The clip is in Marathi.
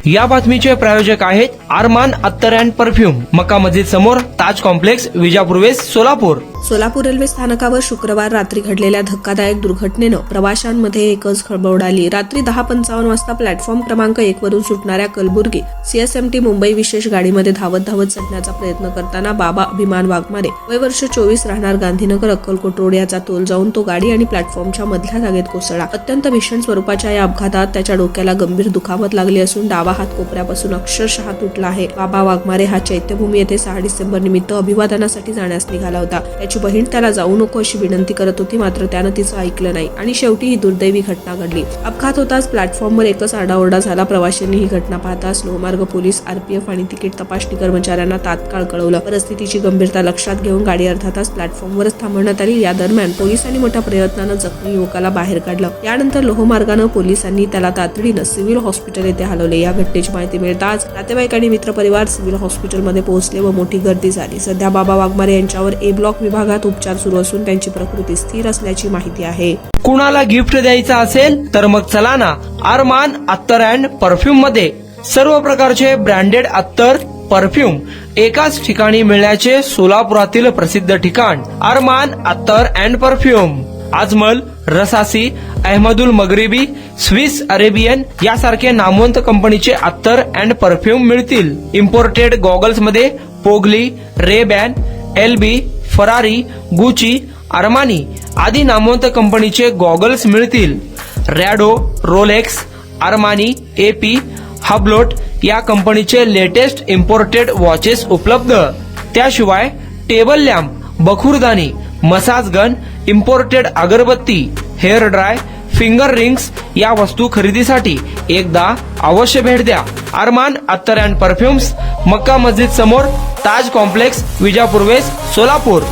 या बातमीचे प्रायोजक आहेत अरमान अत्तर अँड परफ्यूम, मक्का मस्जिद समोर, Taj complex, Vijapur west, Solapur. Solapur railway स्थानकावर शुक्रवार रात्री घडलेल्या धक्कादायक दुर्घटनेनं प्रवाशांमध्ये एकच खळबळ उडाली. रात्री 10:55 वाजता प्लॅटफॉर्म क्रमांक 1 वरून सुटणाऱ्या कलबुर्गी CSMT मुंबई विशेष गाडीमध्ये धावत चढण्याचा प्रयत्न करताना बाबा अभिमान वाघमारे, वय वर्ष 24, राहणार गांधीनगर, अक्कलकोट रोड याचा तोल जाऊन तो गाडी आणि प्लॅटफॉर्मच्या मधल्या जागेत कोसळला. अत्यंत भीषण स्वरूपाच्या या अपघातात त्याच्या डोक्याला गंभीर दुखापत लागली असून डावा हात कोपऱ्यापासून अक्षरशः तुटला आहे. बाबा वाघमारे हा चैत्यभूमी येथे 6 डिसेंबर निमित्त अभिवादनासाठी जाण्यास निघाला होता. त्याची बहीण त्याला जाऊ नको अशी विनंती करत होती, मात्र त्यानं तिचं ऐकलं नाही आणि शेवटी ही दुर्दैवी घटना घडली. अपघात होताच प्लॅटफॉर्मवर एकच आरडाओरडा झाला. प्रवाशांनी ही घटना पाहताच लोहमार्ग पोलीस, RPF आणि तिकीट तपासणी कर्मचाऱ्यांना तात्काळ कळवलं. परिस्थितीची गंभीरता लक्षात घेऊन गाडी अर्धा तास प्लॅटफॉर्मवरच थांबवण्यात आली. या दरम्यान पोलिसांनी मोठ्या प्रयत्नानं जखमी युवकाला बाहेर काढलं. यानंतर लोहमार्गानं पोलिसांनी त्याला तातडीनं सिव्हिल हॉस्पिटल येथे हलवले. या घटनेची माहिती मिळताच नातेवाईक आणि मित्रपरिवार सिव्हिल हॉस्पिटलमध्ये पोहोचले व मोठी गर्दी झाली. सध्या बाबा वाघमारे यांच्यावर A ब्लॉक विभागात उपचार सुरू असून त्यांची प्रकृती स्थिर असल्याची माहिती आहे. कुणाला गिफ्ट द्यायचं असेल तर मग चला ना अरमान अत्तर अँड परफ्यूम मध्ये. सर्व प्रकारचे ब्रँडेड अत्तर, परफ्यूम एकाच ठिकाणी मिळण्याचे सोलापुरातील प्रसिद्ध ठिकाण Arman Attar and perfume. Ajmal, Rasasi, Ahmed Al Maghribi, Swiss Arabian यासारखे नामवंत कंपनीचे अत्तर अँड परफ्यूम मिळतील. इम्पोर्टेड गॉगल्स मध्ये पोगली, RayBan, LB, Ferrari, Gucci, Armani आदी नामवंत कंपनीचे गॉगल्स मिळतील. Rado, Rolex, Armani, AP, Hublot या कंपनीचे लेटेस्ट इम्पोर्टेड वॉचेस उपलब्ध. त्याशिवाय टेबल लॅम्प, बखुरदानी, मसाज गन, इम्पोर्टेड अगरबत्ती, हेअर ड्राय, फिंगर रिंग्स या वस्तू खरेदीसाठी एकदा अवश्य भेट द्या. अरमान अत्तर अँड परफ्यूम्स, मक्का मस्जिद समोर, ताज कॉम्प्लेक्स, विजापूर वेस्ट, सोलापूर.